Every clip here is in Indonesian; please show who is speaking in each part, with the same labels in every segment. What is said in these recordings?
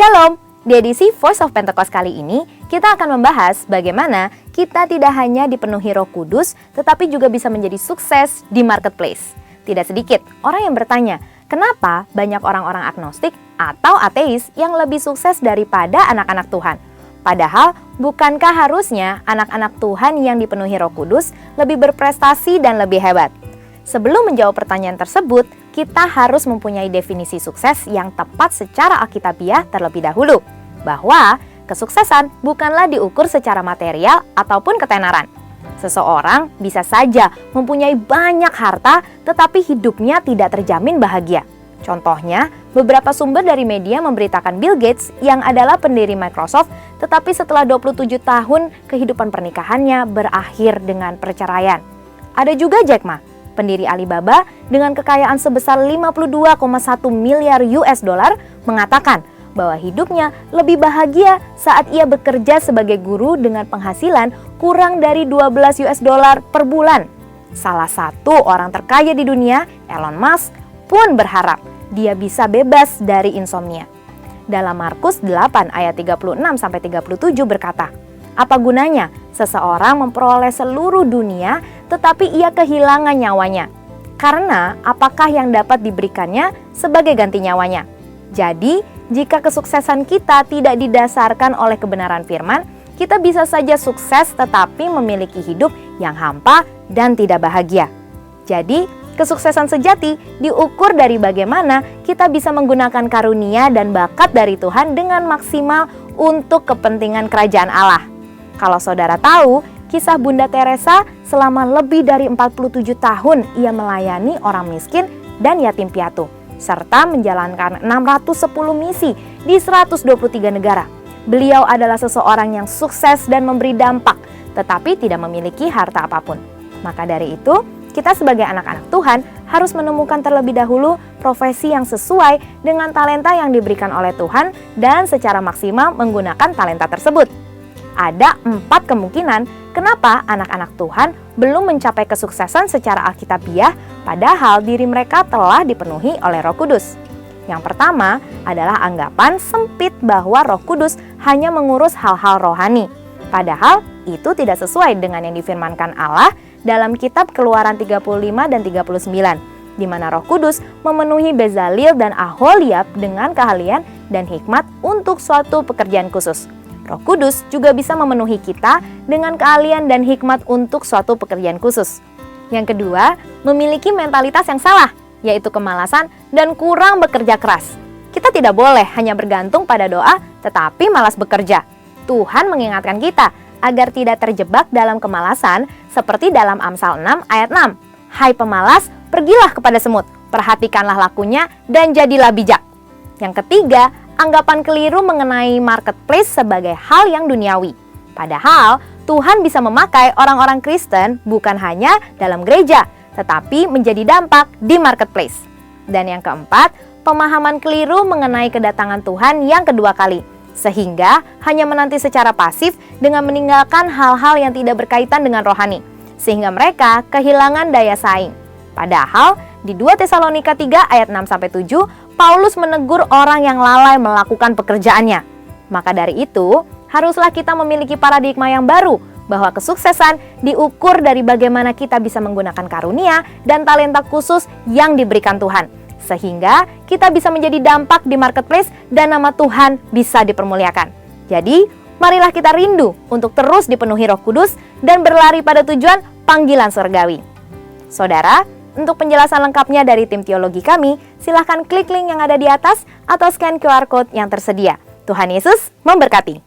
Speaker 1: Shalom! Di edisi Voice of Pentecost kali ini, kita akan membahas bagaimana kita tidak hanya dipenuhi Roh Kudus, tetapi juga bisa menjadi sukses di marketplace. Tidak sedikit orang yang bertanya, kenapa banyak orang-orang agnostik atau ateis yang lebih sukses daripada anak-anak Tuhan? Padahal, bukankah harusnya anak-anak Tuhan yang dipenuhi Roh Kudus lebih berprestasi dan lebih hebat? Sebelum menjawab pertanyaan tersebut, kita harus mempunyai definisi sukses yang tepat secara alkitabiah terlebih dahulu, bahwa kesuksesan bukanlah diukur secara material ataupun ketenaran. Seseorang bisa saja mempunyai banyak harta, tetapi hidupnya tidak terjamin bahagia. Contohnya, beberapa sumber dari media memberitakan Bill Gates yang adalah pendiri Microsoft, tetapi setelah 27 tahun kehidupan pernikahannya berakhir dengan perceraian. Ada juga Jack Ma, pendiri Alibaba dengan kekayaan sebesar 52,1 miliar US dollar, mengatakan bahwa hidupnya lebih bahagia saat ia bekerja sebagai guru dengan penghasilan kurang dari 12 US dollar per bulan. Salah satu orang terkaya di dunia, Elon Musk, pun berharap dia bisa bebas dari insomnia. Dalam Markus 8 ayat 36-37 berkata, "Apa gunanya seseorang memperoleh seluruh dunia tetapi ia kehilangan nyawanya? Karena apakah yang dapat diberikannya sebagai ganti nyawanya?" Jadi, jika kesuksesan kita tidak didasarkan oleh kebenaran firman, kita bisa saja sukses tetapi memiliki hidup yang hampa dan tidak bahagia. Jadi, kesuksesan sejati diukur dari bagaimana kita bisa menggunakan karunia dan bakat dari Tuhan dengan maksimal untuk kepentingan kerajaan Allah. Kalau saudara tahu, kisah Bunda Teresa selama lebih dari 47 tahun ia melayani orang miskin dan yatim piatu, serta menjalankan 610 misi di 123 negara. Beliau adalah seseorang yang sukses dan memberi dampak, tetapi tidak memiliki harta apapun. Maka dari itu, kita sebagai anak-anak Tuhan harus menemukan terlebih dahulu profesi yang sesuai dengan talenta yang diberikan oleh Tuhan dan secara maksimal menggunakan talenta tersebut. Ada 4 kemungkinan kenapa anak-anak Tuhan belum mencapai kesuksesan secara alkitabiah padahal diri mereka telah dipenuhi oleh Roh Kudus. Yang pertama adalah anggapan sempit bahwa Roh Kudus hanya mengurus hal-hal rohani. Padahal itu tidak sesuai dengan yang difirmankan Allah dalam kitab Keluaran 35 dan 39, di mana Roh Kudus memenuhi Bezalel dan Aholiab dengan keahlian dan hikmat untuk suatu pekerjaan khusus. Roh Kudus juga bisa memenuhi kita dengan keahlian dan hikmat untuk suatu pekerjaan khusus. Yang kedua, memiliki mentalitas yang salah, yaitu kemalasan dan kurang bekerja keras. Kita tidak boleh hanya bergantung pada doa, tetapi malas bekerja. Tuhan mengingatkan kita agar tidak terjebak dalam kemalasan seperti dalam Amsal 6 ayat 6. "Hai pemalas, pergilah kepada semut, perhatikanlah lakunya dan jadilah bijak." Yang ketiga, anggapan keliru mengenai marketplace sebagai hal yang duniawi. Padahal, Tuhan bisa memakai orang-orang Kristen bukan hanya dalam gereja, tetapi menjadi dampak di marketplace. Dan yang keempat, pemahaman keliru mengenai kedatangan Tuhan yang kedua kali, sehingga hanya menanti secara pasif dengan meninggalkan hal-hal yang tidak berkaitan dengan rohani, sehingga mereka kehilangan daya saing. Padahal, di 2 Tesalonika 3 ayat 6-7, Paulus menegur orang yang lalai melakukan pekerjaannya. Maka dari itu, haruslah kita memiliki paradigma yang baru bahwa kesuksesan diukur dari bagaimana kita bisa menggunakan karunia dan talenta khusus yang diberikan Tuhan, sehingga kita bisa menjadi dampak di marketplace dan nama Tuhan bisa dipermuliakan. Jadi, marilah kita rindu untuk terus dipenuhi Roh Kudus dan berlari pada tujuan panggilan surgawi. Saudara, untuk penjelasan lengkapnya dari tim teologi kami, silahkan klik link yang ada di atas atau scan QR Code yang tersedia. Tuhan Yesus memberkati.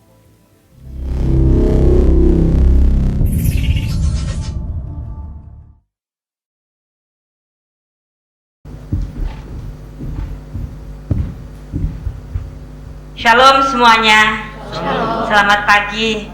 Speaker 2: Shalom semuanya.
Speaker 3: Shalom.
Speaker 2: Selamat pagi.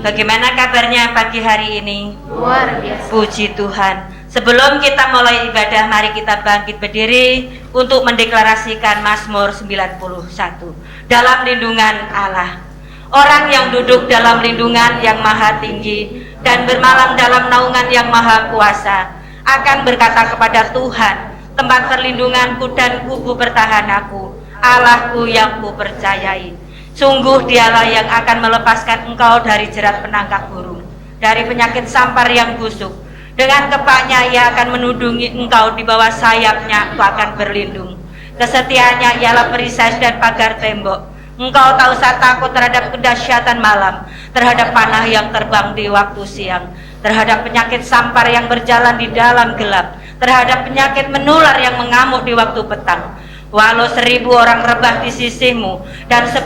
Speaker 2: Bagaimana kabarnya pagi hari ini?
Speaker 3: Luar biasa.
Speaker 2: Puji Tuhan. Sebelum kita mulai ibadah, mari kita bangkit berdiri untuk mendeklarasikan Mazmur 91. Dalam lindungan Allah. Orang yang duduk dalam lindungan yang maha tinggi dan bermalam dalam naungan yang maha kuasa akan berkata kepada Tuhan, tempat perlindunganku dan kubu bertahan aku. Allahku yang kupercayai. Sungguh dialah yang akan melepaskan engkau dari jerat penangkap burung, dari penyakit sampar yang busuk. Dengan kepaknya ia akan menudungi engkau, di bawah sayapnya engkau akan berlindung. Kesetiaannya ialah perisai dan pagar tembok. Engkau tak usah takut terhadap kedahsyatan malam, terhadap panah yang terbang di waktu siang, terhadap penyakit sampar yang berjalan di dalam gelap, terhadap penyakit menular yang mengamuk di waktu petang. Walau 1000 orang rebah di sisimu dan 10.000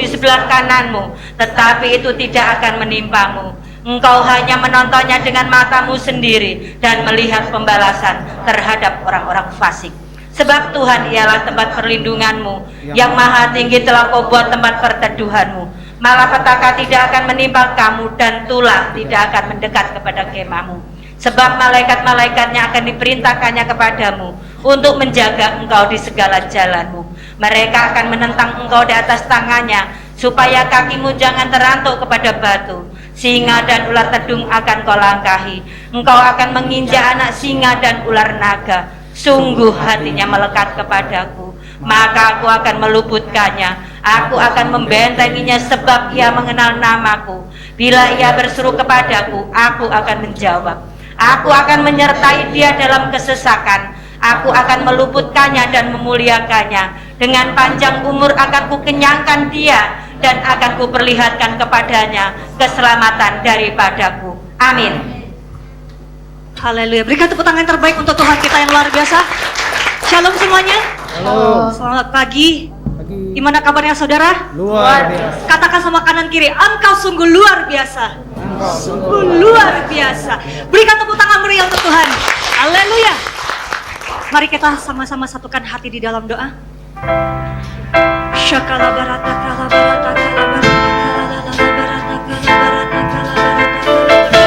Speaker 2: di sebelah kananmu, tetapi itu tidak akan menimpamu. Engkau hanya menontonnya dengan matamu sendiri dan melihat pembalasan terhadap orang-orang fasik. Sebab Tuhan ialah tempat perlindunganmu, yang maha tinggi telah kau buat tempat perteduhanmu. Malapetaka tidak akan menimpa kamu, dan tulah tidak akan mendekat kepada kemahmu. Sebab malaikat-malaikatnya akan diperintahkannya kepadamu untuk menjaga engkau di segala jalanmu. Mereka akan menentang engkau di atas tangannya, supaya kakimu jangan terantuk kepada batu. Singa dan ular tedung akan kau langkahi. Engkau akan menginjak anak singa dan ular naga. Sungguh hatinya melekat kepadaku, maka aku akan meluputkannya. Aku akan membentenginya sebab ia mengenal namaku. Bila ia berseru kepadaku, aku akan menjawab. Aku akan menyertai dia dalam kesesakan. Aku akan meluputkannya dan memuliakannya. Dengan panjang umur akan kukenyangkan dia, dan akan kuperlihatkan kepadanya keselamatan daripadaku. Amin.
Speaker 3: Haleluya. Berikan tepuk tangan terbaik untuk Tuhan kita yang luar biasa. Shalom semuanya.
Speaker 4: Halo.
Speaker 3: Selamat pagi.
Speaker 4: Pagi.
Speaker 3: Gimana kabarnya saudara?
Speaker 4: Luar biasa.
Speaker 3: Katakan sama kanan kiri, engkau sungguh luar biasa. Sungguh luar biasa. Berikan tepuk tangan meriah untuk Tuhan. Haleluya. Mari kita sama-sama satukan hati di dalam doa. Syakala barata kala barata kala barata kala barata kala barata kala barata.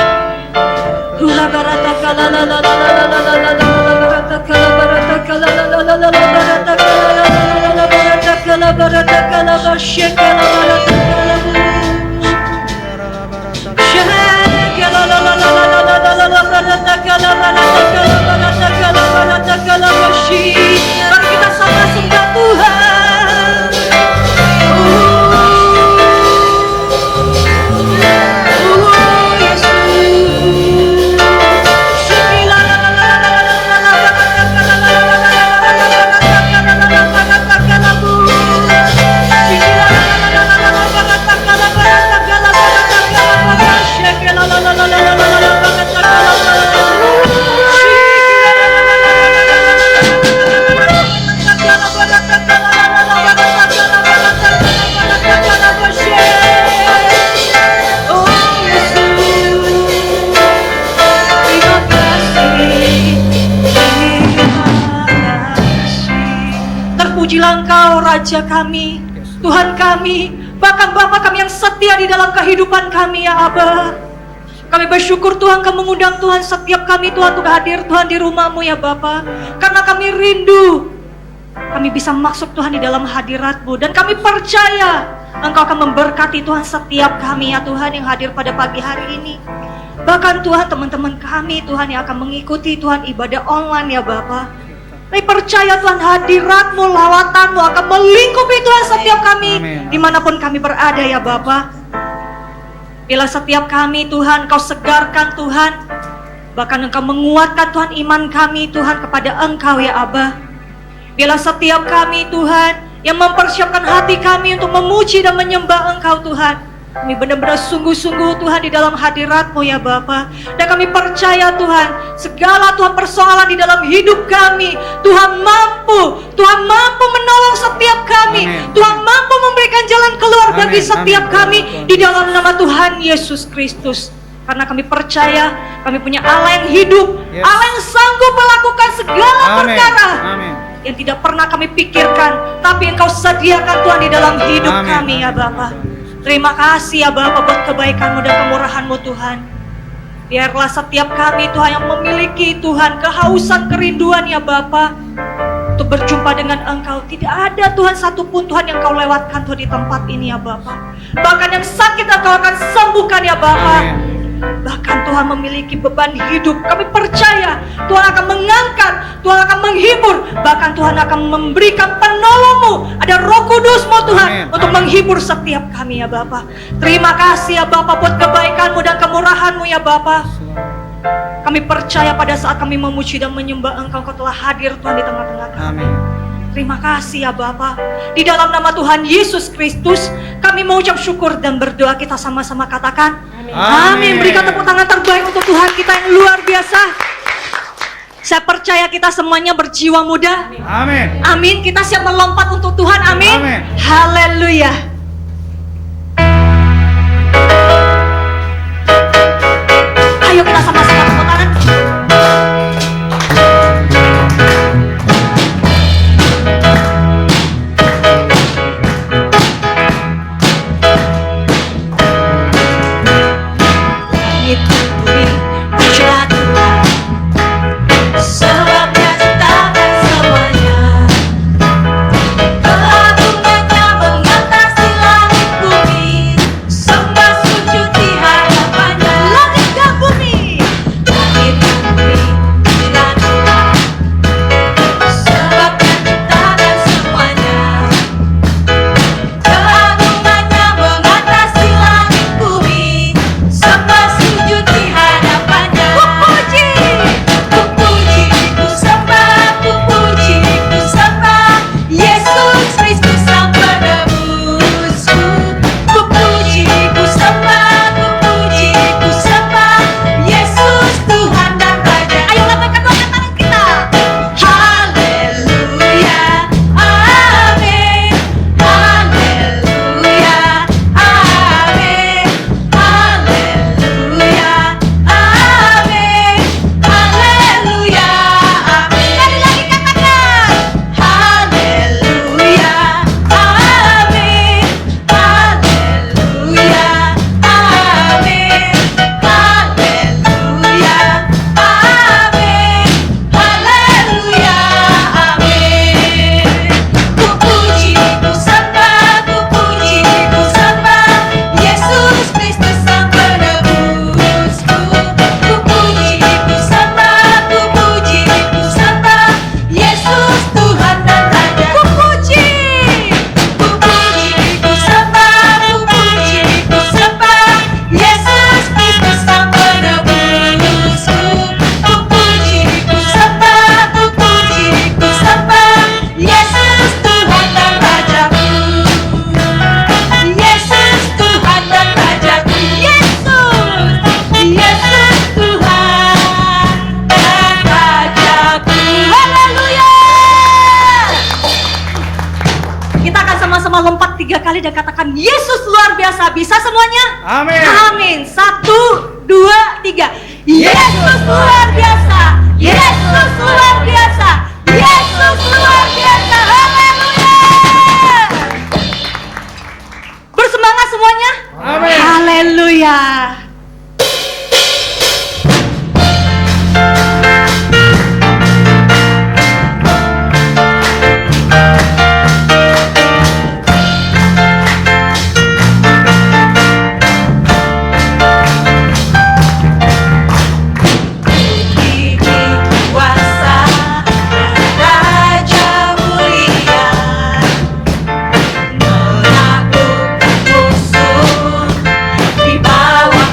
Speaker 3: Hula barata kala la la la la la la la la barata kala barata kala la la la la la barata kala la la la barata kala barata kala barshekala barata kala shekala la la la la la la la la barata kala barata kala barata kala barata kala barshi. Mari kita sama sembah Tuhan. Terpujilah Engkau Raja kami, Tuhan kami, bahkan Bapa kami yang setia di dalam kehidupan kami ya Aba. Kami bersyukur Tuhan Kau mengundang Tuhan setiap kami Tuhan untuk hadir Tuhan di rumah-Mu ya Bapa. Karena kami rindu kami bisa masuk Tuhan di dalam hadirat-Mu, dan kami percaya Engkau akan memberkati Tuhan setiap kami ya Tuhan yang hadir pada pagi hari ini. Bahkan Tuhan teman-teman kami Tuhan yang akan mengikuti Tuhan ibadah online ya Bapa. Kami percaya Tuhan hadirat-Mu, lawatan-Mu akan melingkupi Tuhan setiap kami.
Speaker 4: Amin.
Speaker 3: Dimanapun kami berada ya Bapa. Bila setiap kami Tuhan Kau segarkan Tuhan, bahkan Engkau menguatkan Tuhan iman kami Tuhan kepada Engkau ya Abah. Bila setiap kami Tuhan yang mempersiapkan hati kami untuk memuji dan menyembah Engkau Tuhan, kami benar-benar sungguh-sungguh Tuhan di dalam hadirat-Mu ya Bapa. Dan kami percaya Tuhan, segala Tuhan persoalan di dalam hidup kami, Tuhan mampu menolong setiap kami.
Speaker 4: Amin.
Speaker 3: Tuhan mampu memberikan jalan keluar bagi
Speaker 4: Amin.
Speaker 3: setiap
Speaker 4: Amin.
Speaker 3: kami
Speaker 4: Tuhan.
Speaker 3: di dalam nama Tuhan Yesus Kristus. Karena kami percaya kami punya Allah yang hidup,
Speaker 4: Yes.
Speaker 3: Allah yang sanggup melakukan segala
Speaker 4: Amin.
Speaker 3: perkara
Speaker 4: Amin.
Speaker 3: yang tidak pernah kami pikirkan, tapi Engkau sediakan Tuhan di dalam hidup
Speaker 4: Amin.
Speaker 3: kami ya Bapa. Terima kasih ya Bapa buat kebaikan-Mu dan kemurahan-Mu Tuhan. Biarlah setiap kami Tuhan yang memiliki Tuhan kehausan kerinduan ya Bapa untuk berjumpa dengan Engkau. Tidak ada Tuhan satupun Tuhan yang Kau lewatkan Tuhan di tempat ini ya Bapa. Bahkan yang sakit Engkau akan sembuhkan ya Bapa.
Speaker 4: Amin.
Speaker 3: Bahkan Tuhan memiliki beban hidup. Kami percaya Tuhan akan mengangkat, Tuhan akan menghibur. Bahkan Tuhan akan memberikan penolong-Mu. Ada Roh Kudus-Mu Tuhan,
Speaker 4: Amin.
Speaker 3: untuk menghibur setiap kami ya Bapa. Terima kasih ya Bapa buat kebaikan-Mu dan kemurahan-Mu ya Bapa. Kami percaya pada saat kami memuji dan menyembah Engkau, Engkau telah hadir Tuhan di tengah-tengah kami.
Speaker 4: Amin.
Speaker 3: Terima kasih ya Bapa. Di dalam nama Tuhan Yesus Kristus, kami mengucap syukur dan berdoa. Kita sama-sama katakan amin. Berikan tepuk tangan terbaik untuk Tuhan kita yang luar biasa. Saya percaya kita semuanya berjiwa muda.
Speaker 4: Amin.
Speaker 3: Amin. Kita siap melompat untuk Tuhan. Amin.
Speaker 4: Amin.
Speaker 3: Haleluya. Ayo kita sama-sama tepuk tangan. Lompat 3 kali dan katakan Yesus luar biasa. Bisa semuanya?
Speaker 4: Amin.
Speaker 3: Amin. 1, 2, 3. Yesus luar biasa. Yesus luar biasa. Yesus luar biasa. Haleluya. Bersemangat semuanya?
Speaker 4: Amin.
Speaker 3: Haleluya.
Speaker 5: Di bawah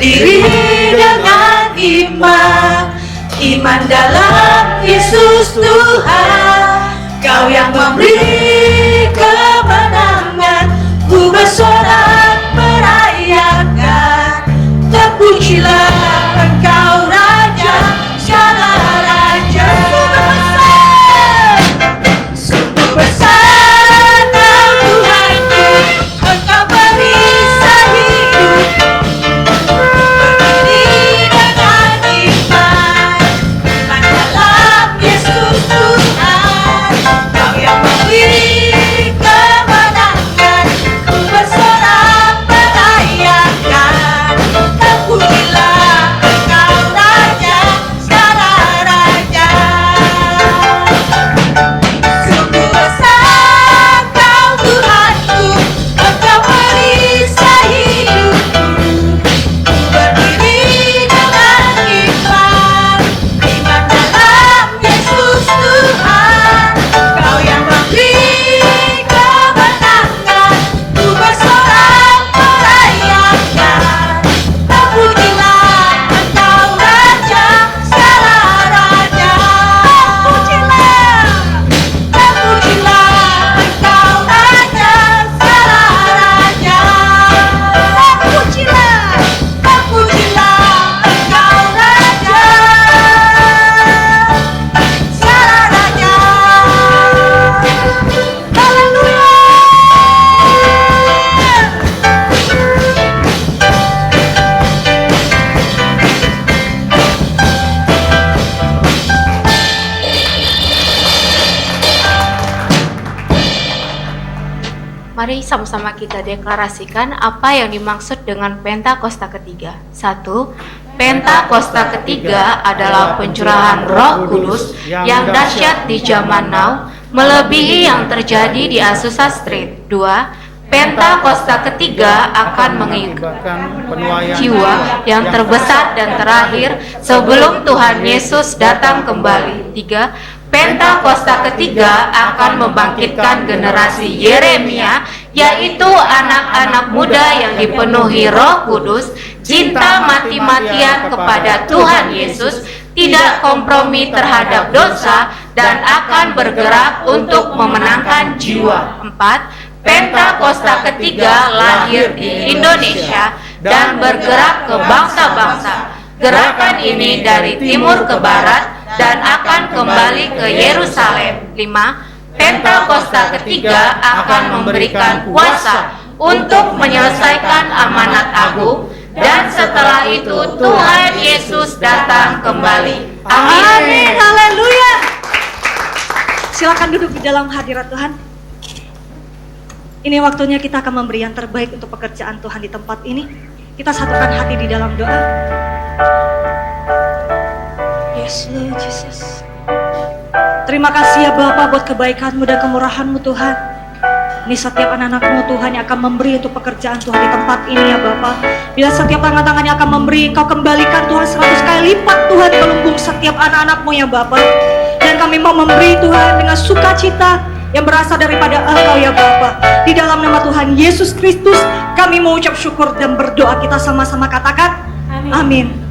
Speaker 3: berdiri dengan iman dalam Yesus Tuhan. Kau yang memberi kemenangan, ku bersorak merayakan. Terpujilah Engkau Raja, segala Raja. Sungguh besar Kau Tuhanku, Engkau perisai hidup. Berdiri dengan iman dalam Yesus Tuhan. Kau yang memberi kemenangan, ku bersorak merayakan. Terpujilah Engkau Raja, segala Raja. Sungguh besar Kau Tuhanku, Engkau perisai hidupku. Berdiri dengan iman dalam Yesus Tuhan. Kau yang memberi kemenangan, ku bersorak merayakan. Terpujilah Engkau Raja, segala Raja. Terpujilah Engkau Raja, segala Raja. Terpujilah Engkau Raja, segala Raja. Haleluya.
Speaker 4: Mari sama-sama kita deklarasikan apa yang dimaksud dengan Pentakosta ketiga. 1. Pentakosta ketiga adalah pencurahan Roh Kudus yang dahsyat di zaman now, melebihi yang terjadi di Azusa Street. 2. Pentakosta ketiga akan mengibatkan penuaian jiwa yang terbesar dan terakhir sebelum Tuhan Yesus datang kembali. 3. Pentakosta ketiga akan membangkitkan generasi Yeremia, yaitu anak-anak muda yang dipenuhi Roh Kudus, cinta mati-matian kepada Tuhan Yesus, tidak kompromi terhadap dosa, dan akan bergerak untuk memenangkan jiwa. 4. Pentakosta ketiga lahir di Indonesia dan bergerak ke bangsa-bangsa. Gerakan ini dari timur ke barat dan akan kembali ke Yerusalem. 5. Pentakosta ketiga akan memberikan kuasa untuk menyelesaikan amanat agung, dan setelah itu Tuhan Yesus datang kembali. Amin.
Speaker 3: Amin. Haleluya. Silakan duduk di dalam hadirat Tuhan. Ini waktunya kita akan memberi yang terbaik untuk pekerjaan Tuhan di tempat ini. Kita satukan hati di dalam doa. Yes, Lord Jesus. Terima kasih ya Bapa buat kebaikan-Mu dan kemurahan-Mu Tuhan. Ini setiap anak-anak-Mu Tuhan yang akan memberi untuk pekerjaan Tuhan di tempat ini ya Bapa. Bila setiap tangan-tangan yang akan memberi, Kau kembalikan Tuhan 100 kali lipat Tuhan ke lumbung setiap anak-anak-Mu ya Bapa. Dan kami mau memberi Tuhan dengan sukacita yang berasal daripada Engkau ya Bapa. Di dalam nama Tuhan Yesus Kristus kami mengucap syukur dan berdoa. Kita sama-sama katakan amin.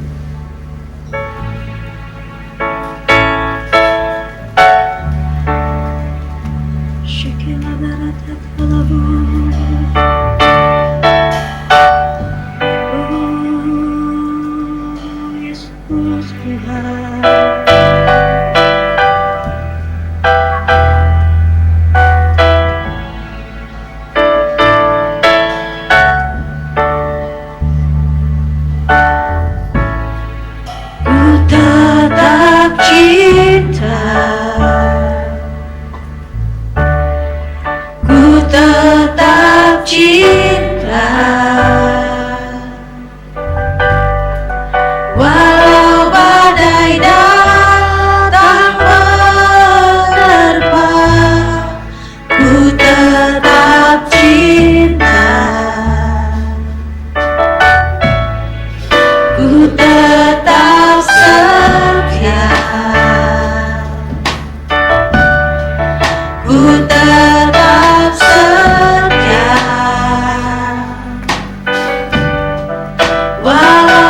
Speaker 3: Walau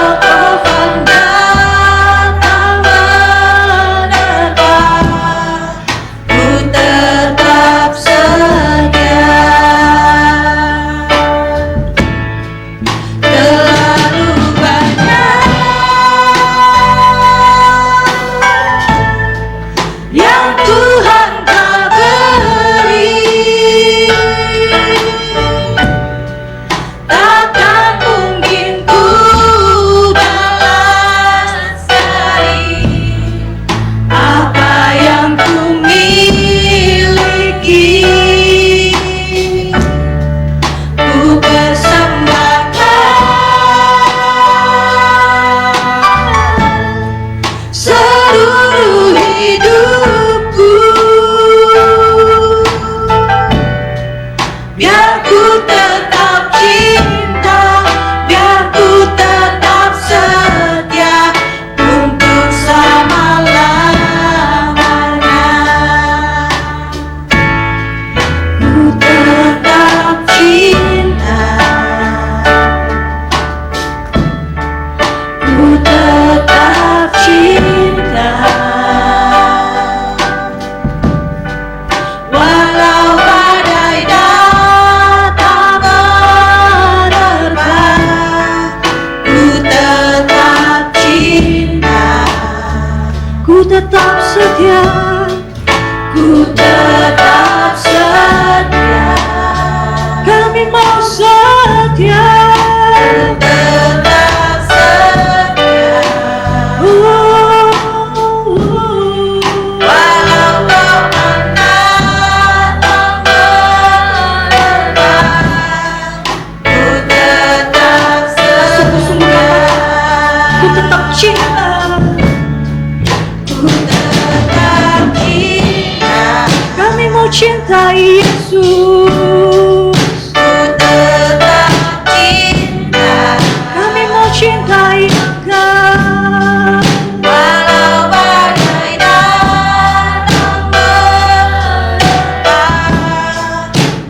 Speaker 3: mencintai Yesus.
Speaker 2: Ku tetap cinta,
Speaker 3: Kami mau cintai Engkau.
Speaker 2: walau badai datang menerpa.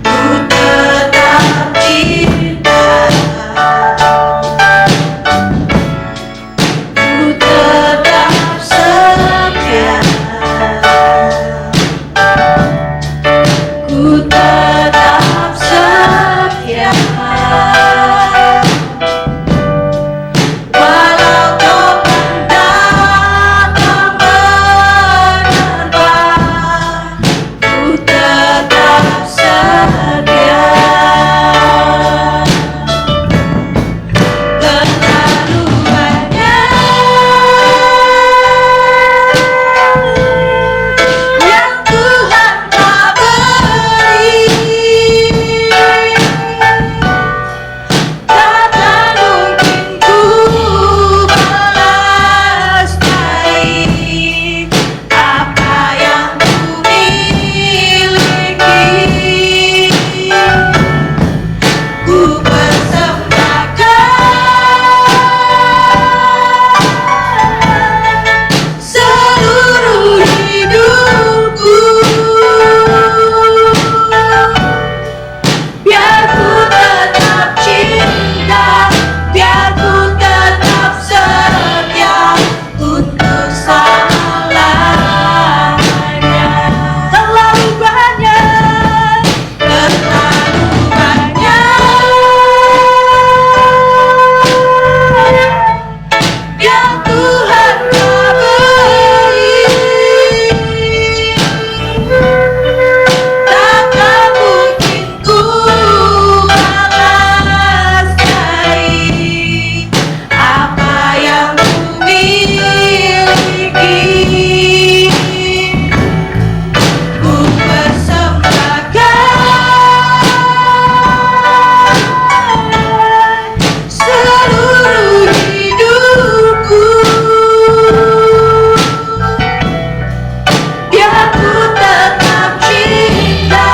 Speaker 2: Ku tetap cinta, ku tetap setia, ku tetap setia. Walau topan datang menerpa, ku tetap setia. Terlalu banyak yang Tuhan tak beri, takkan mungkin ku balas balik apa yang ku miliki. Ku persembahkan seluruh hidupku, biar ku tetap cinta, biar ku tetap setia untuk selamanya. Terlalu banyak, terlalu banyak yang Tuhan tak beri, takkan mungkin ku balas balik apa yang ku miliki. Ku persembahkan seluruh hidupku, biar ku tetap cinta,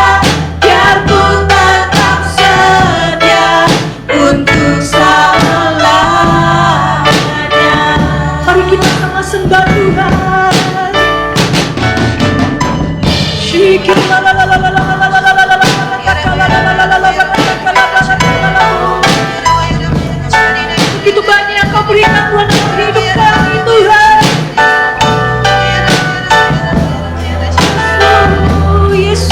Speaker 2: biar ku tetap setia untuk selamanya.
Speaker 3: Mari kita sama sembah Tuhan. Begitu banyak yang Kau berikan Tuhan dalam hidup kami Tuhan. Oh Yesus,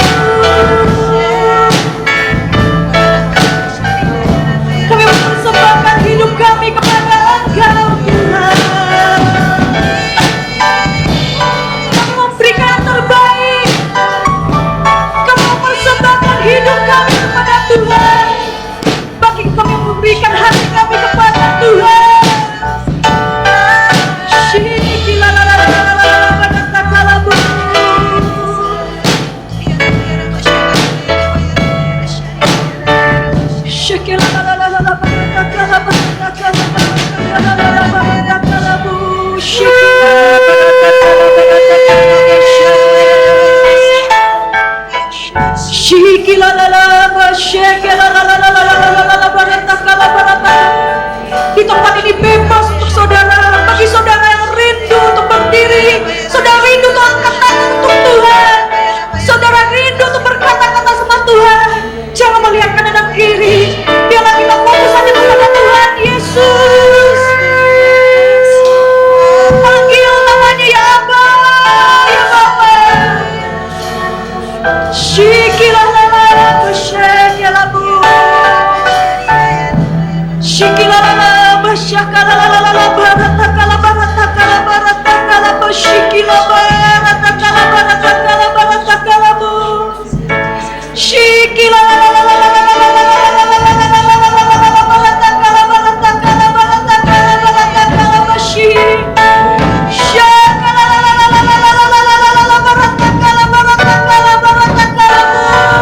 Speaker 3: kami mempersembahkan hidup kami kepada Engkau Tuhan. Kami memberikan yang terbaik. Kami mempersembahkan hidup kami kepada Tuhan. Bagi kami memberikan hati kami kepada Tuhan. Di tempat ini bebas untuk saudara. Bagi saudara yang rindu untuk berdiri, saudara rindu untuk angkat tangan untuk Tuhan, saudara rindu untuk berkata-kata sama Tuhan, jangan melihat kanan dan kiri. Biarlah kita fokus hanya kepada Tuhan Yesus. Panggil namanya ya Aba, ya Bapa. Shikilah lala, shikilah bu. Shikilah lala, shikilah lala, baratakala, baratakala, baratakala, shikilah baratakala, baratakala, baratakala bu. Shikilah lala, baratakala, baratakala, baratakala, baratakala, bashik. Shakala lala, baratakala, baratakala, baratakala bu.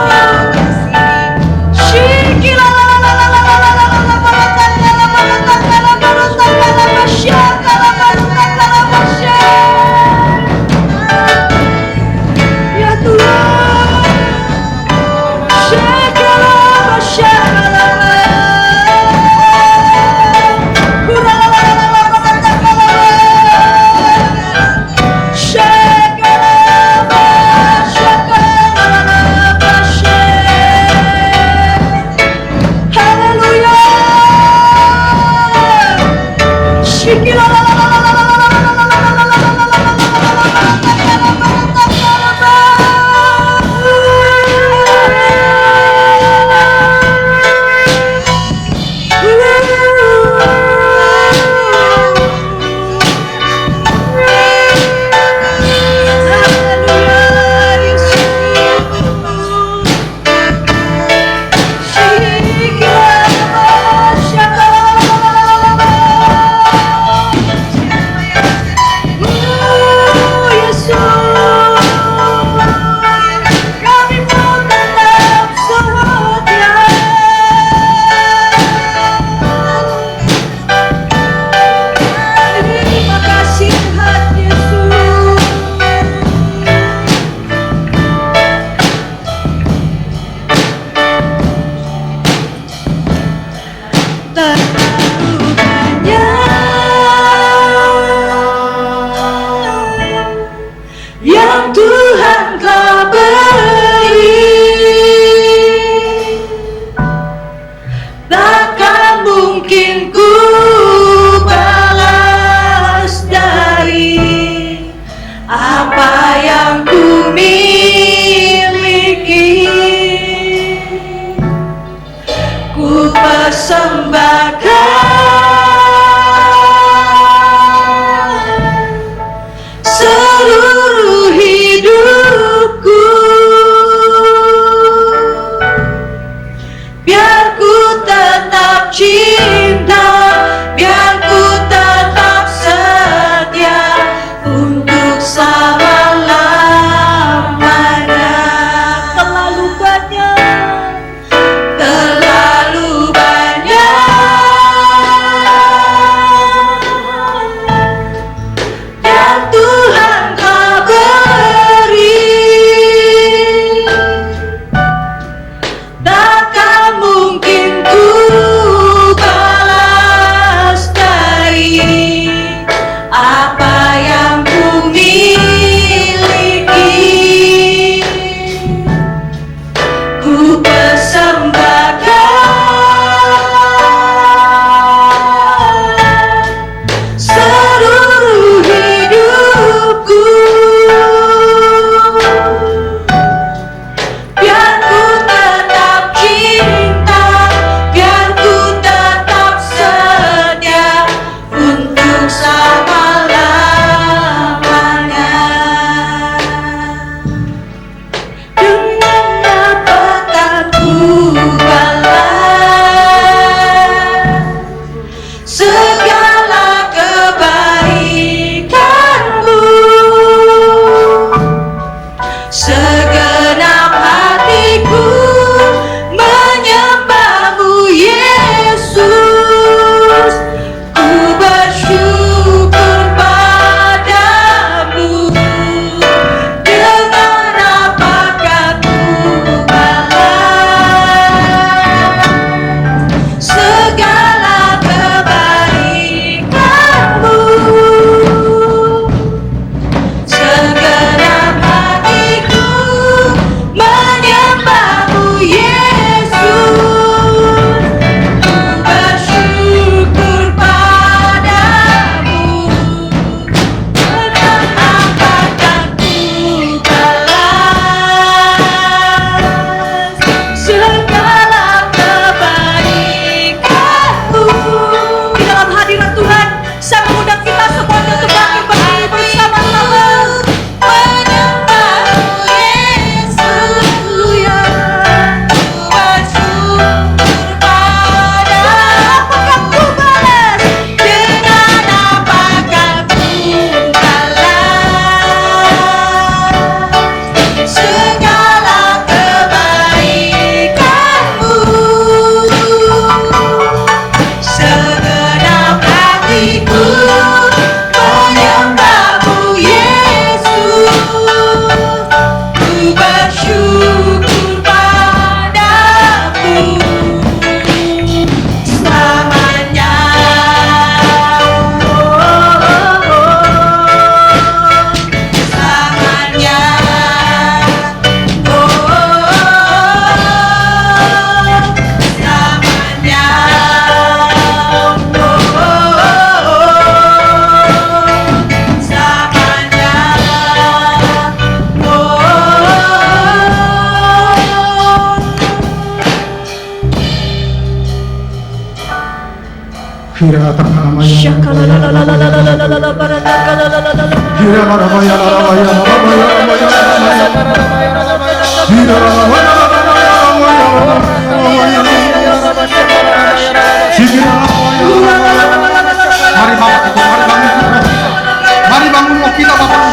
Speaker 5: Mari bangunlah kita Bapak.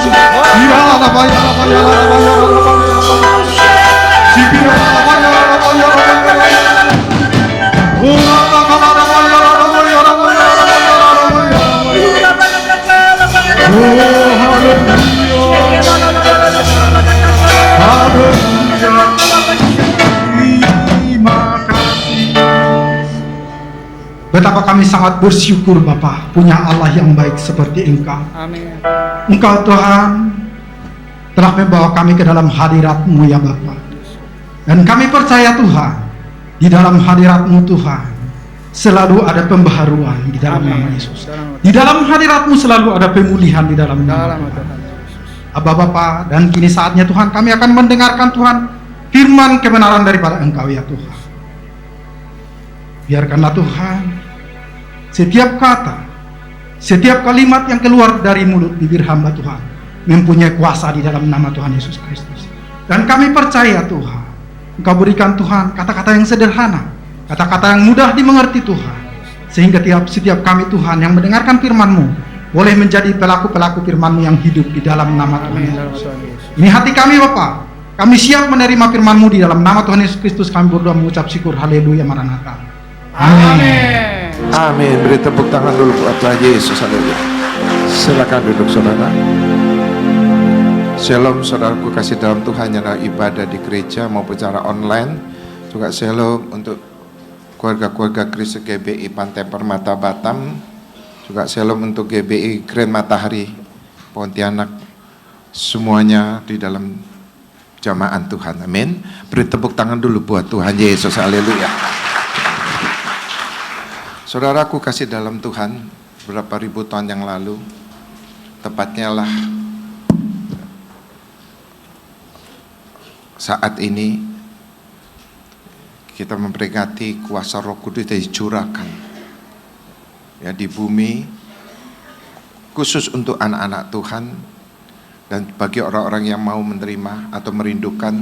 Speaker 5: Betapa kami sangat bersyukur Bapa punya Allah yang baik seperti Engkau.
Speaker 6: Amin.
Speaker 5: Engkau Tuhan telah membawa kami ke dalam hadirat-Mu ya Bapa. Dan kami percaya Tuhan, di dalam hadirat-Mu Tuhan selalu ada pembaharuan di dalam
Speaker 6: Amin.
Speaker 5: nama Yesus. Di dalam hadirat-Mu selalu ada pemulihan di dalam nama Tuhan. Abba Bapa, dan kini saatnya Tuhan kami akan mendengarkan Tuhan firman kebenaran daripada Engkau ya Tuhan. Biarkanlah Tuhan setiap kata, setiap kalimat yang keluar dari mulut bibir hamba Tuhan mempunyai kuasa di dalam nama Tuhan Yesus Kristus. Dan kami percaya Tuhan, Engkau berikan Tuhan kata-kata yang sederhana, kata-kata yang mudah dimengerti Tuhan, sehingga setiap kami Tuhan yang mendengarkan firman-Mu boleh menjadi pelaku-pelaku firman-Mu yang hidup di dalam nama Tuhan Yesus. Ini hati kami Bapa, kami siap menerima firman-Mu di dalam nama Tuhan Yesus Kristus. Kami berdoa mengucap syukur, haleluya, maranatha. Amin.
Speaker 7: Amin. Beri tepuk tangan dulu buat Tuhan Yesus. Haleluya. Silakan duduk saudara. Shalom saudaraku kasih dalam Tuhan yang ibadah di gereja maupun secara online. Juga shalom untuk keluarga-keluarga Kristus GBI Pantai Permata Batam. Juga shalom untuk GBI Grand Matahari Pontianak. Semuanya di dalam jamaah Tuhan. Amin. Beri tepuk tangan dulu buat Tuhan Yesus. Haleluya. Saudaraku kasih dalam Tuhan, beberapa ribu tahun yang lalu, tepatnya lah saat ini kita memperingati kuasa Roh Kudus dicurahkan ya di bumi, khusus untuk anak-anak Tuhan dan bagi orang-orang yang mau menerima atau merindukan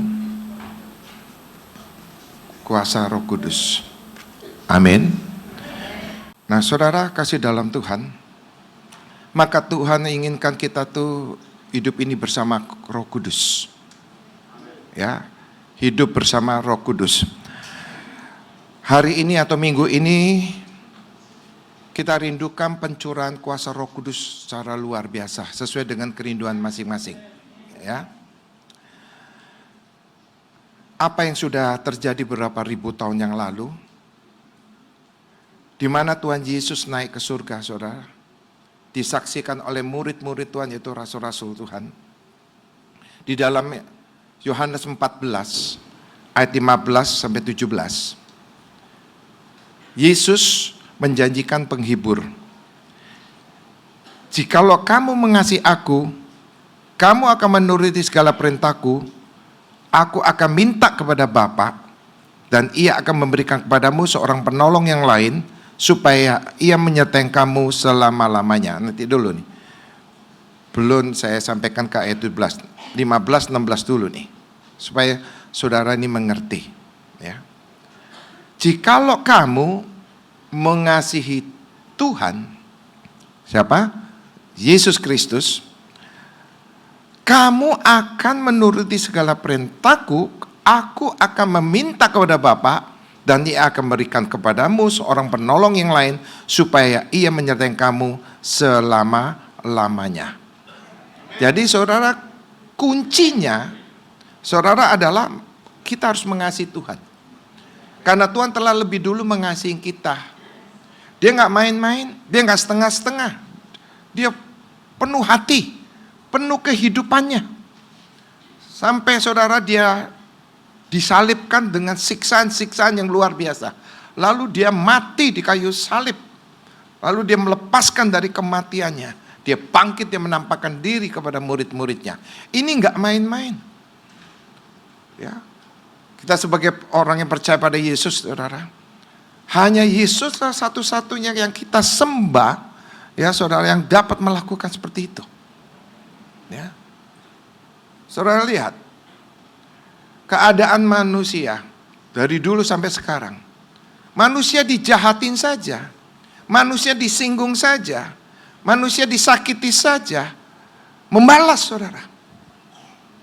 Speaker 7: kuasa Roh Kudus. Amin. Nah saudara kasih dalam Tuhan, maka Tuhan inginkan kita tuh hidup ini bersama Roh Kudus. Ya, hidup bersama Roh Kudus. Hari ini atau minggu ini kita rindukan pencurahan kuasa Roh Kudus secara luar biasa sesuai dengan kerinduan masing-masing. Ya. Apa yang sudah terjadi beberapa ribu tahun yang lalu, di mana Tuhan Yesus naik ke surga, saudara, disaksikan oleh murid-murid Tuhan, yaitu rasul-rasul Tuhan. Di dalam Yohanes 14 ayat 15 sampai 17, Yesus menjanjikan penghibur. Jikalau kamu mengasihi aku, kamu akan menuruti segala perintahku, aku akan minta kepada Bapa, dan ia akan memberikan kepadamu seorang penolong yang lain, supaya ia menyertai kamu selama-lamanya. Nanti dulu nih. Belum saya sampaikan ke ayat 15, 16 dulu nih. Supaya saudara ini mengerti. Ya. Jikalau kamu mengasihi Tuhan, siapa? Yesus Kristus, kamu akan menuruti segala perintahku, aku akan meminta kepada Bapa, dan ia akan memberikan kepadamu seorang penolong yang lain, supaya ia menyertai kamu selama-lamanya. Jadi saudara, kuncinya saudara adalah kita harus mengasihi Tuhan. Karena Tuhan telah lebih dulu mengasihi kita. Dia gak main-main, dia gak setengah-setengah. Dia penuh hati, penuh kehidupannya. Sampai saudara dia disalibkan dengan siksaan-siksaan yang luar biasa. Lalu dia mati di kayu salib. Lalu dia melepaskan dari kematiannya. Dia bangkit, dia menampakkan diri kepada murid-muridnya. Ini enggak main-main. Ya. Kita sebagai orang yang percaya pada Yesus, saudara, Hanya Yesuslah satu-satunya yang kita sembah, ya saudara, yang dapat melakukan seperti itu. Ya. Saudara lihat, keadaan manusia dari dulu sampai sekarang. Manusia dijahatin saja, manusia disinggung saja, manusia disakiti saja, membalas saudara.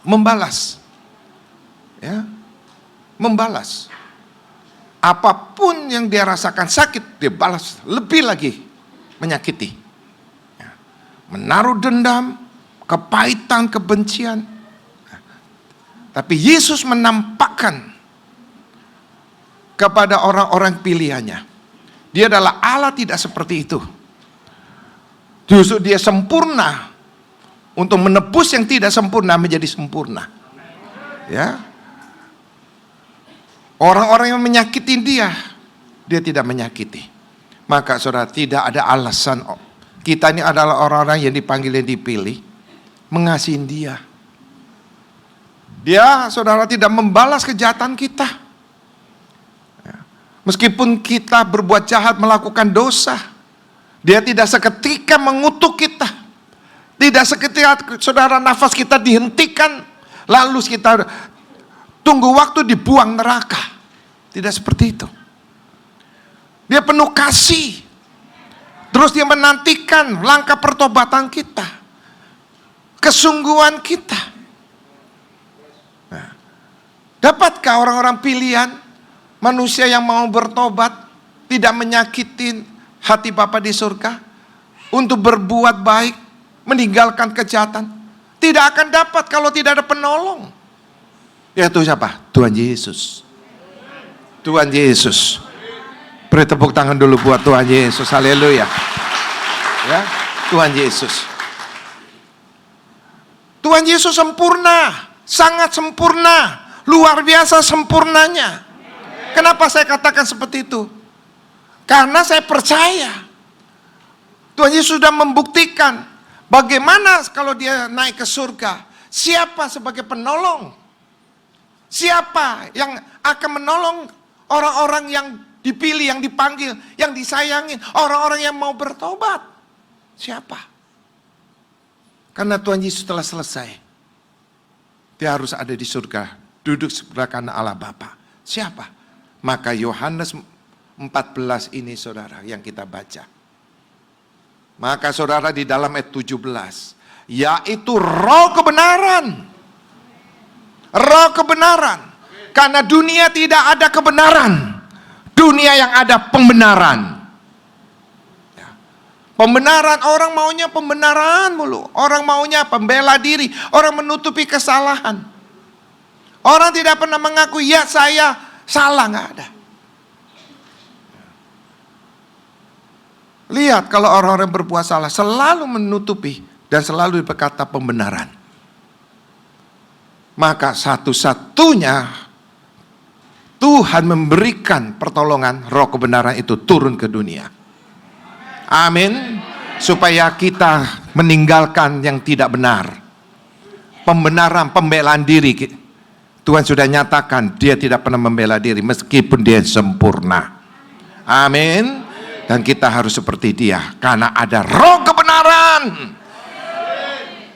Speaker 7: Membalas. Ya. Membalas. Apapun yang dia rasakan sakit, dia balas lebih lagi menyakiti. Ya. Menaruh dendam, kepahitan, kebencian. Tapi Yesus menampakkan kepada orang-orang pilihannya. Dia adalah Allah tidak seperti itu. Justru dia sempurna untuk menebus yang tidak sempurna menjadi sempurna. Ya. Orang-orang yang menyakiti dia tidak menyakiti. Maka saudara, tidak ada alasan kita ini adalah orang-orang yang dipanggil dan dipilih mengasihi dia. Dia, saudara, tidak membalas kejahatan kita. Meskipun kita berbuat jahat, melakukan dosa, dia tidak seketika mengutuk kita. Tidak seketika, saudara, nafas kita dihentikan, lalu kita tunggu waktu dibuang neraka. Tidak seperti itu. Dia penuh kasih. Terus dia menantikan langkah pertobatan kita, kesungguhan kita. Nah, dapatkah orang-orang pilihan, manusia yang mau bertobat, tidak menyakitin hati Bapa di surga, untuk berbuat baik, meninggalkan kejahatan? Tidak akan dapat kalau tidak ada penolong. Yaitu siapa? Tuhan Yesus. Tuhan Yesus. Beri tepuk tangan dulu buat Tuhan Yesus. Haleluya. Ya, Tuhan Yesus. Tuhan Yesus sempurna, sangat sempurna, luar biasa sempurnanya. Kenapa saya katakan seperti itu? Karena saya percaya Tuhan Yesus sudah membuktikan bagaimana kalau dia naik ke surga, siapa sebagai penolong, siapa yang akan menolong orang-orang yang dipilih, yang dipanggil, yang disayangin, orang-orang yang mau bertobat. Siapa? Karena Tuhan Yesus telah selesai. Dia harus ada di surga, duduk sebelah kanan Allah Bapa. Siapa? Maka Yohanes 14 ini saudara yang kita baca. Maka saudara di dalam ayat 17, yaitu roh kebenaran. Roh kebenaran. Karena dunia tidak ada kebenaran. Dunia yang ada pembenaran. Ya. Pembenaran, orang maunya pembenaran mulu. Orang maunya pembela diri. Orang menutupi kesalahan. Orang tidak pernah mengaku, ya saya salah, nggak ada. Lihat kalau orang-orang berbuat salah, selalu menutupi dan selalu berkata pembenaran. Maka satu-satunya Tuhan memberikan pertolongan, roh kebenaran itu turun ke dunia. Amin. Supaya kita meninggalkan yang tidak benar. Pembenaran, pembelaan diri. Tuhan sudah nyatakan dia tidak pernah membela diri meskipun dia sempurna. Amin. Dan kita harus seperti dia karena ada roh kebenaran.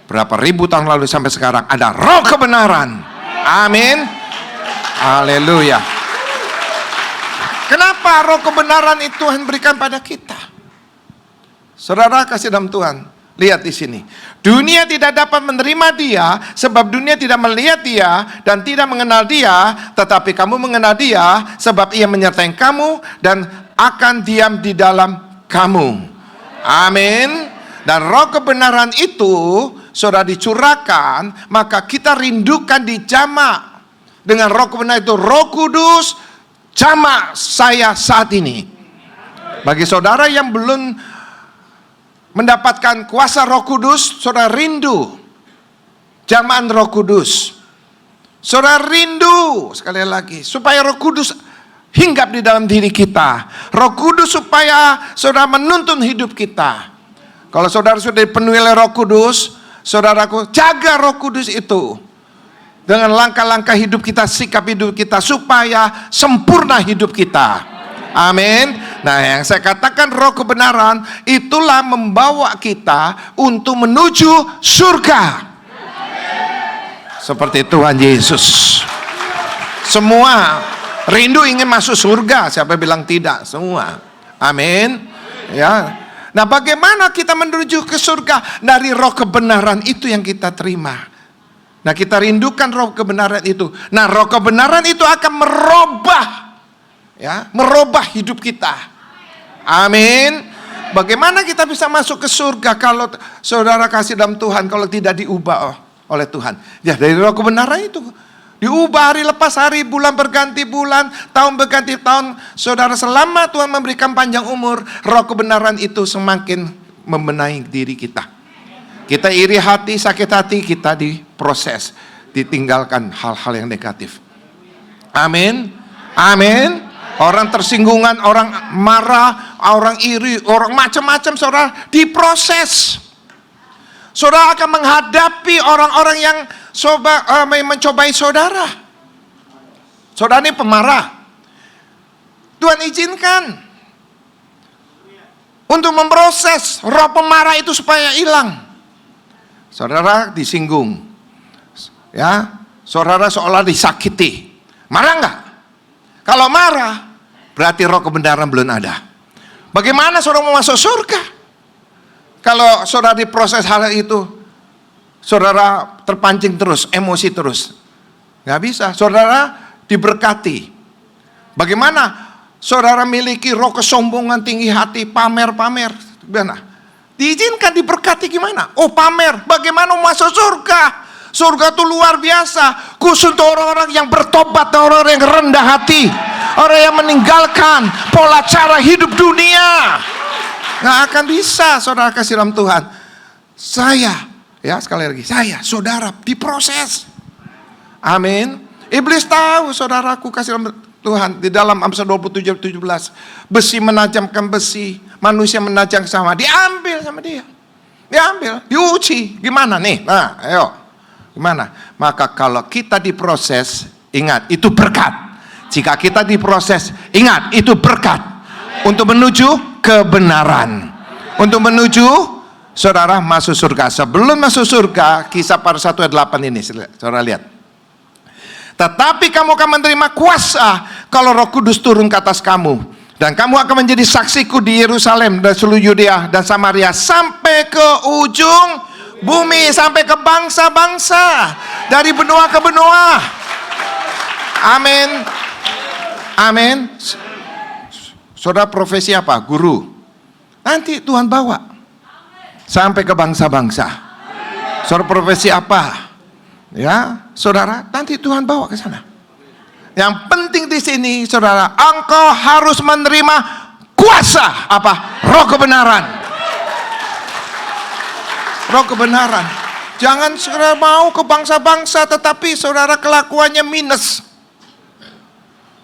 Speaker 7: Berapa ribu tahun lalu sampai sekarang ada roh kebenaran. Amin. Haleluya. Kenapa roh kebenaran itu Tuhan berikan pada kita? Saudara kasih dalam Tuhan, lihat di sini. Dunia tidak dapat menerima dia sebab dunia tidak melihat dia dan tidak mengenal dia, tetapi kamu mengenal dia sebab ia menyertai kamu dan akan diam di dalam kamu. Amin. Dan roh kebenaran itu sudah dicurahkan, maka kita rindukan dijamak dengan roh kebenaran itu. Roh Kudus jamak saya saat ini. Bagi saudara yang belum mendapatkan kuasa Roh Kudus, saudara rindu jamahan Roh Kudus. Saudara rindu sekali lagi supaya Roh Kudus hinggap di dalam diri kita. Roh Kudus supaya saudara menuntun hidup kita. Kalau saudara sudah dipenuhi oleh Roh Kudus, saudaraku jaga Roh Kudus itu dengan langkah-langkah hidup kita, sikap hidup kita supaya sempurna hidup kita. Amin. Nah, yang saya katakan roh kebenaran itulah membawa kita untuk menuju surga. Seperti Tuhan Yesus. Semua rindu ingin masuk surga. Siapa bilang tidak? Semua. Amin. Ya. Nah, bagaimana kita menuju ke surga? Dari roh kebenaran itu yang kita terima. Nah, kita rindukan roh kebenaran itu. Nah, roh kebenaran itu akan merubah hidup kita. Amin. Bagaimana kita bisa masuk ke surga kalau saudara kasih dalam Tuhan kalau tidak diubah oleh Tuhan? Ya, dari roh kebenaran itu. Diubah hari lepas hari, bulan berganti bulan, tahun berganti tahun. Saudara, selama Tuhan memberikan panjang umur, roh kebenaran itu semakin membenahi diri kita. Kita iri hati, sakit hati, kita diproses, ditinggalkan hal-hal yang negatif. Amin. Amin. Orang tersinggungan, orang marah, orang iri, orang macam-macam, saudara, diproses. Saudara akan menghadapi orang-orang yang mencobai saudara. Saudara ini pemarah. Tuhan izinkan untuk memproses roh pemarah itu supaya hilang. Saudara disinggung, ya, saudara seolah disakiti. Marah enggak? Kalau marah, berarti roh kebenaran belum ada. Bagaimana saudara mau masuk surga? Kalau saudara diproses hal itu, saudara terpancing terus, emosi terus. Nggak bisa, saudara diberkati. Bagaimana saudara miliki roh kesombongan, tinggi hati, pamer-pamer. Gimana? Diizinkan diberkati gimana? Oh, pamer, bagaimana masuk surga? Surga itu luar biasa, khusus untuk orang-orang yang bertobat, orang-orang yang rendah hati, orang yang meninggalkan pola cara hidup dunia. Nggak akan bisa saudara kasih dalam Tuhan. Saya, ya sekali lagi, saya, saudara diproses. Amin. Iblis tahu saudaraku kasih dalam Tuhan. Di dalam Amsal 27:17, besi menajamkan besi, manusia menajam sama, diambil sama dia. Diambil, diuji. Gimana nih? Nah, ayo. Gimana? Maka kalau kita diproses, ingat, itu berkat. Jika kita diproses, ingat, itu berkat. Untuk menuju kebenaran. Untuk menuju, saudara, masuk surga. Sebelum masuk surga, Kisah para 1 ayat 8 ini, saudara lihat. Tetapi kamu akan menerima kuasa kalau Roh Kudus turun ke atas kamu. Dan kamu akan menjadi saksiku di Yerusalem dan seluruh Yudea dan Samaria sampai ke ujung bumi, sampai ke bangsa-bangsa, dari benua ke benua. Amin. Amin. Saudara profesi apa? Guru. Nanti Tuhan bawa sampai ke bangsa-bangsa. Saudara profesi apa? Ya, saudara, nanti Tuhan bawa ke sana. Yang penting di sini, saudara, engkau harus menerima kuasa apa? Roh kebenaran. Roh kebenaran. Jangan saudara mau ke bangsa-bangsa tetapi saudara kelakuannya minus.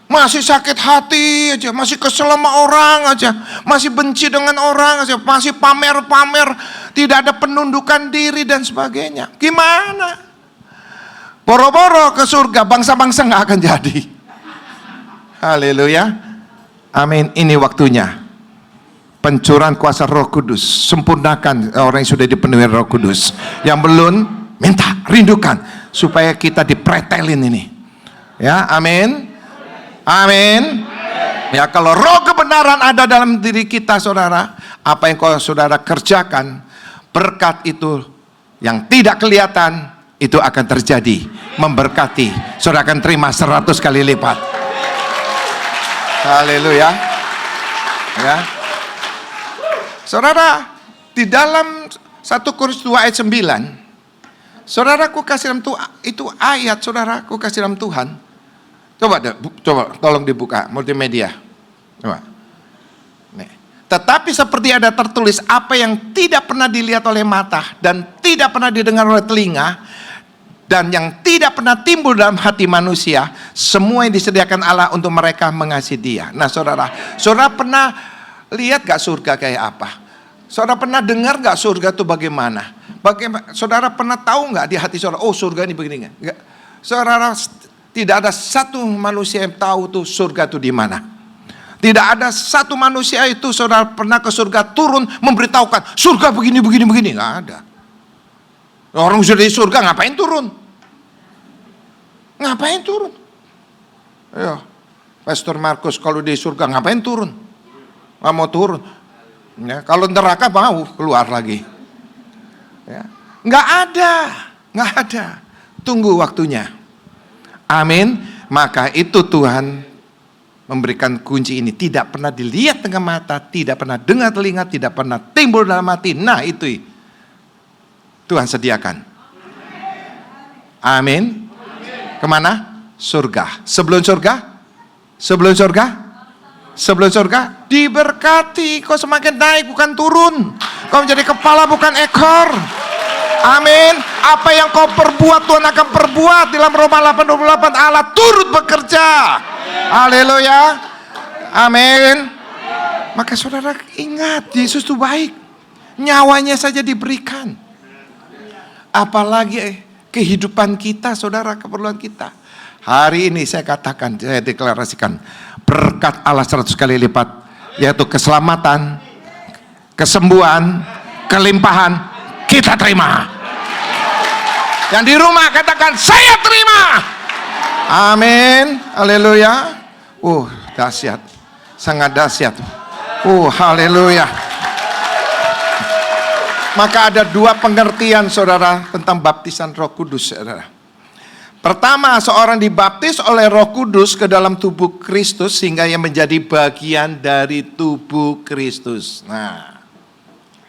Speaker 7: Masih sakit hati aja, masih kesel sama orang aja, masih benci dengan orang aja, masih pamer-pamer, tidak ada penundukan diri dan sebagainya. Gimana? Boro-boro ke surga, bangsa-bangsa nggak akan jadi. Haleluya. Amin. Ini waktunya. Pencurahan kuasa Roh Kudus. Sempurnakan orang yang sudah dipenuhi Roh Kudus. Yang belum, minta, rindukan supaya kita dipretelin ini. Ya, amin. Amin. Ya, kalau roh kebenaran ada dalam diri kita, saudara, apa yang kau saudara kerjakan, berkat itu yang tidak kelihatan, itu akan terjadi, memberkati. Saudara akan terima 100 kali lipat. Haleluya. Ya. Saudara, di dalam 1 Korintus 2 ayat 9, saudaraku kasih dalam Tuhan, itu ayat saudaraku kasih dalam Tuhan. Coba tolong dibuka multimedia. Coba. Nih. Tetapi seperti ada tertulis, apa yang tidak pernah dilihat oleh mata dan tidak pernah didengar oleh telinga dan yang tidak pernah timbul dalam hati manusia, semua yang disediakan Allah untuk mereka mengasihi Dia. Nah, saudara pernah lihat gak surga kayak apa? Saudara pernah dengar gak surga itu bagaimana? Saudara pernah tahu gak di hati saudara, oh surga ini begini? Enggak. Saudara, tidak ada satu manusia yang tahu tuh surga itu di mana. Tidak ada satu manusia itu saudara pernah ke surga turun memberitahukan surga begini, nggak ada. Orang sudah di surga ngapain turun? Ngapain turun? Ayo, Pastor Markus kalau di surga ngapain turun? Nggak mau turun. Ya, kalau neraka mau keluar lagi. Ya, nggak ada. Tunggu waktunya. Amin. Maka itu Tuhan memberikan kunci ini. Tidak pernah dilihat dengan mata, tidak pernah dengar telinga, tidak pernah timbul dalam hati. Nah itu Tuhan sediakan. Amin. Kemana? Surga. Sebelum surga diberkati. Kau semakin naik bukan turun. Kau menjadi kepala bukan ekor. Amin. Apa yang kau perbuat Tuhan akan perbuat. Dalam Roma 8:28 Allah turut bekerja. Haleluya. Amin. Maka saudara ingat, Yesus itu baik. Nyawanya saja diberikan. Apalagi kehidupan kita, saudara, keperluan kita. Hari ini saya katakan, saya deklarasikan berkat Allah 100 kali lipat, yaitu keselamatan, kesembuhan, kelimpahan, kita terima. Yang di rumah katakan, saya terima. Amin. Haleluya. Dahsyat. Sangat dahsyat. Haleluya. Maka ada dua pengertian saudara tentang baptisan Roh Kudus, saudara. Pertama, seorang dibaptis oleh Roh Kudus ke dalam tubuh Kristus sehingga ia menjadi bagian dari tubuh Kristus. Nah,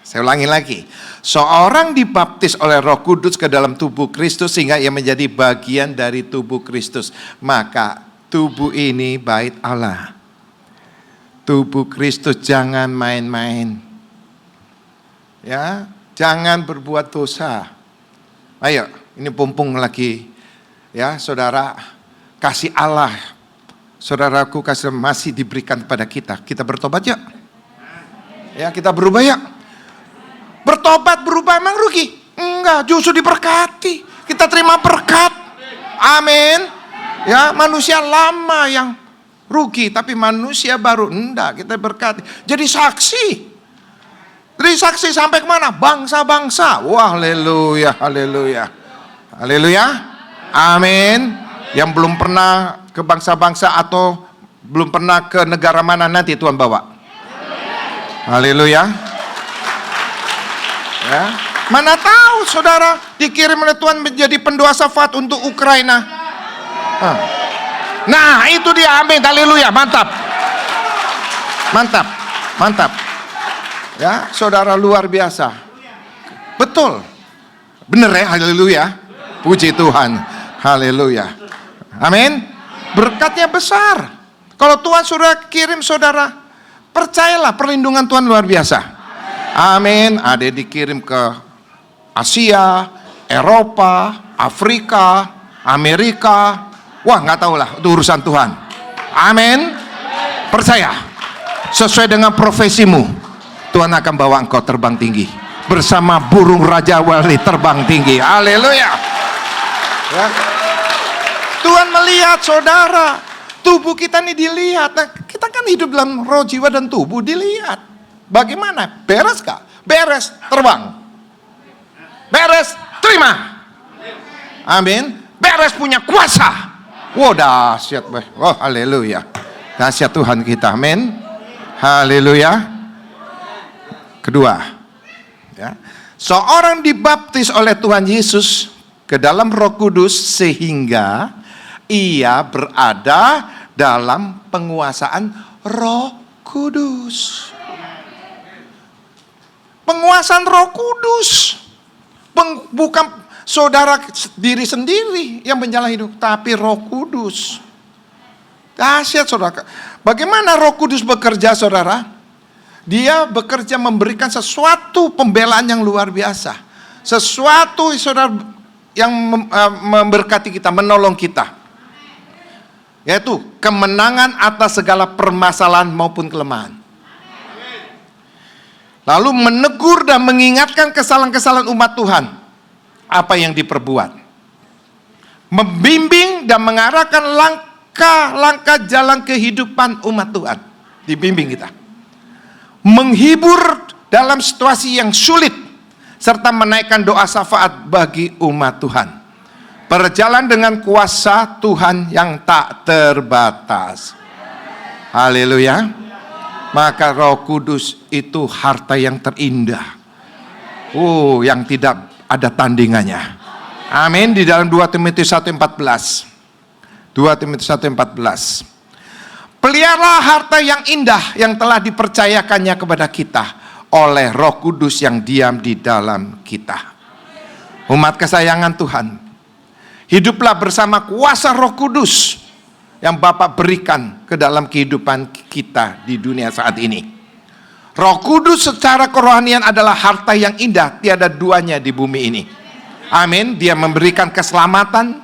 Speaker 7: saya ulangi lagi. Seorang dibaptis oleh Roh Kudus ke dalam tubuh Kristus sehingga ia menjadi bagian dari tubuh Kristus. Maka tubuh ini bait Allah. Tubuh Kristus jangan main-main. Ya, jangan berbuat dosa. Ayo, ini pumpung lagi. Ya, saudara, kasih Allah, saudaraku, kasih masih diberikan kepada kita. Kita bertobat yuk. Ya, kita berubah yuk. Bertobat, berubah emang rugi? Enggak, justru diberkati. Kita terima berkat. Amin. Ya, manusia lama yang rugi, tapi manusia baru enggak, kita berkati. Jadi saksi. Jadi saksi sampai kemana? Bangsa-bangsa. Wah, haleluya, haleluya. Haleluya. Amin. Yang belum pernah ke bangsa-bangsa atau belum pernah ke negara mana nanti Tuhan bawa. Haleluya. Ya. Mana tahu saudara dikirim oleh Tuhan menjadi pendoa syafaat untuk Ukraina. Nah itu dia, amin, haleluya, mantap. Mantap, mantap. Ya, saudara luar biasa. Betul. Bener ya, haleluya. Puji Tuhan. Haleluya. Amin. Berkatnya besar. Kalau Tuhan sudah kirim saudara, percayalah perlindungan Tuhan luar biasa. Amin. Ada dikirim ke Asia, Eropa, Afrika, Amerika. Wah, nggak tahu lah, itu urusan Tuhan. Amin. Percaya. Sesuai dengan profesimu, Tuhan akan bawa engkau terbang tinggi. Bersama burung Raja Wali terbang tinggi. Haleluya. Ya. Tuhan melihat saudara, tubuh kita ini dilihat. Nah, kita kan hidup dalam roh, jiwa, dan tubuh dilihat. Bagaimana? Beres kah? Beres, terbang. Beres, terima. Amin. Beres, punya kuasa. Wow, dahsyat. Oh, haleluya. Dahsyat Tuhan kita. Amin. Haleluya. Kedua, ya. Seorang dibaptis oleh Tuhan Yesus ke dalam Roh Kudus sehingga ia berada dalam penguasaan Roh Kudus. Penguasaan Roh Kudus. Bukan saudara diri sendiri yang menjalani hidup, tapi Roh Kudus. Dahsyat saudara. Bagaimana Roh Kudus bekerja saudara? Dia bekerja memberikan sesuatu pembelaan yang luar biasa. Sesuatu saudara yang memberkati kita, menolong kita. Yaitu kemenangan atas segala permasalahan maupun kelemahan. Lalu menegur dan mengingatkan kesalahan-kesalahan umat Tuhan. Apa yang diperbuat. Membimbing dan mengarahkan langkah-langkah jalan kehidupan umat Tuhan. dibimbing kita. Menghibur dalam situasi yang sulit, serta menaikkan doa syafaat bagi umat Tuhan. Berjalan dengan kuasa Tuhan yang tak terbatas. Haleluya. Maka Roh Kudus itu harta yang terindah. Yang tidak ada tandingannya. Amin. Di dalam 2 Timotius 1:14. 2 Timotius 1:14. Pelihara harta yang indah yang telah dipercayakannya kepada kita oleh Roh Kudus yang diam di dalam kita. Umat kesayangan Tuhan, hiduplah bersama kuasa Roh Kudus yang Bapa berikan ke dalam kehidupan kita di dunia saat ini. Roh Kudus secara kerohanian adalah harta yang indah, tiada duanya di bumi ini. Amin. Dia memberikan keselamatan,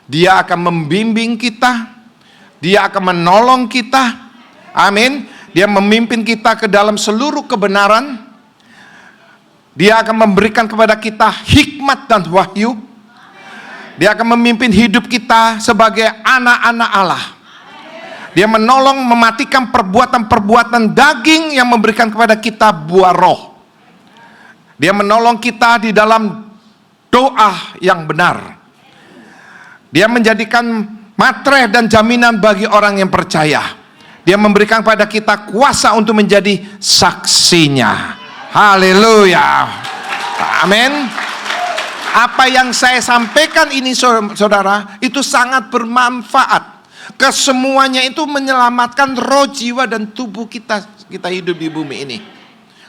Speaker 7: dia akan membimbing kita, dia akan menolong kita. Amin. Dia memimpin kita ke dalam seluruh kebenaran. Dia akan memberikan kepada kita hikmat dan wahyu. Dia akan memimpin hidup kita sebagai anak-anak Allah. Dia menolong mematikan perbuatan-perbuatan daging yang memberikan kepada kita buah roh. Dia menolong kita di dalam doa yang benar. Dia menjadikan materai dan jaminan bagi orang yang percaya. Dia memberikan kepada kita kuasa untuk menjadi saksinya. Haleluya. Amin. Apa yang saya sampaikan ini saudara, itu sangat bermanfaat. Kesemuanya itu menyelamatkan roh, jiwa, dan tubuh kita hidup di bumi ini.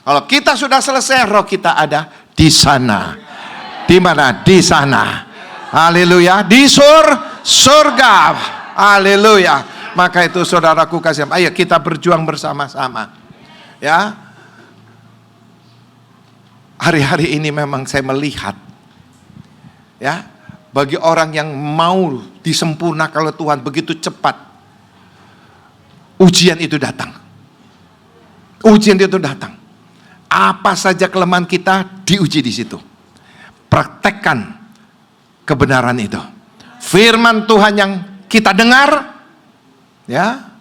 Speaker 7: Kalau kita sudah selesai, roh kita ada di sana. Di mana? Di sana. Haleluya. Di surga. Haleluya. Maka itu saudaraku kasih, ayo kita berjuang bersama-sama. Ya. Hari-hari ini memang saya melihat, ya, bagi orang yang mau disempurnakan oleh Tuhan begitu cepat, ujian itu datang. Ujian itu datang. Apa saja kelemahan kita diuji di situ. Praktekkan kebenaran itu. Firman Tuhan yang kita dengar, ya,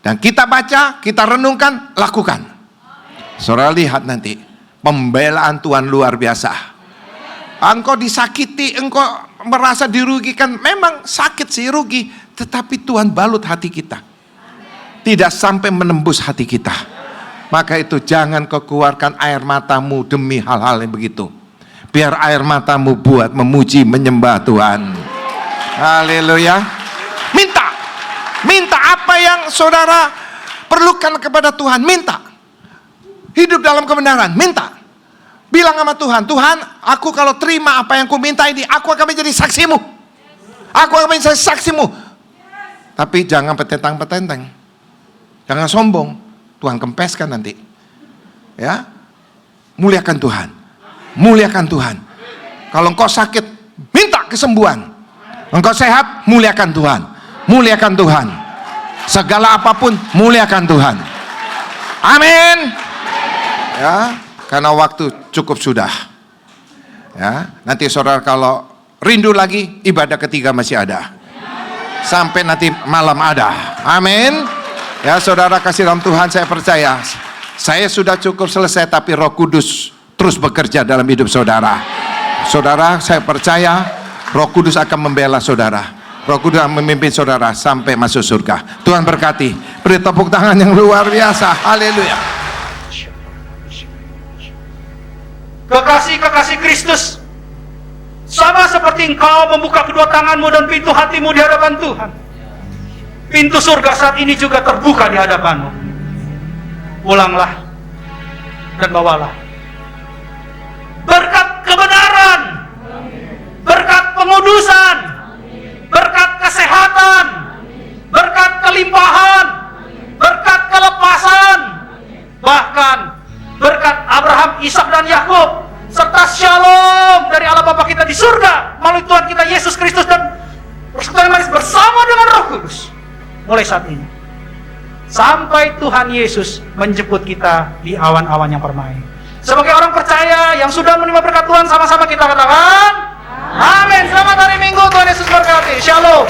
Speaker 7: dan kita baca, kita renungkan, lakukan. Saudara lihat nanti pembelaan Tuhan luar biasa. Engkau disakiti, engkau merasa dirugikan, memang sakit sih, rugi, tetapi Tuhan balut hati kita, tidak sampai menembus hati kita. Maka itu jangan kau keluarkan air matamu demi hal-hal yang begitu. Biar air matamu buat memuji, menyembah Tuhan. Haleluya. Minta apa yang saudara perlukan kepada Tuhan, minta. Hidup dalam kebenaran, minta. Bilang sama Tuhan, Tuhan, aku kalau terima apa yang ku minta ini, aku akan menjadi saksimu. Aku akan menjadi saksimu. Tapi jangan petentang-petenteng. Jangan sombong. Tuhan kempeskan nanti. Ya. Muliakan Tuhan. Muliakan Tuhan. Kalau engkau sakit, minta kesembuhan. Engkau sehat, muliakan Tuhan. Muliakan Tuhan. Segala apapun, muliakan Tuhan. Amin. Ya. Karena waktu cukup sudah. Ya, nanti saudara kalau rindu lagi, ibadah ketiga masih ada. Sampai nanti malam ada. Amin. Ya, saudara kasih dalam Tuhan, saya percaya saya sudah cukup selesai, tapi Roh Kudus terus bekerja dalam hidup saudara. Saudara, saya percaya Roh Kudus akan membela saudara. Roh Kudus akan memimpin saudara sampai masuk surga. Tuhan berkati. Beri tepuk tangan yang luar biasa. Haleluya.
Speaker 6: Kekasih-kekasih Kristus, sama seperti engkau membuka kedua tanganmu dan pintu hatimu di hadapan Tuhan, pintu surga saat ini juga terbuka di hadapanmu. Pulanglah dan bawalah berkat kebenaran, berkat pengudusan, berkat kesehatan, berkat kelimpahan, berkat kelepasan, bahkan berkat Abraham, Ishak, dan Yakub, serta shalom dari Allah Bapa kita di surga melalui Tuhan kita Yesus Kristus dan persekutuan manis bersama dengan Roh Kudus mulai saat ini sampai Tuhan Yesus menjemput kita di awan-awan yang permai. Sebagai orang percaya yang sudah menerima berkat Tuhan, sama-sama kita katakan amin. Selamat hari Minggu, Tuhan Yesus berkati. Shalom.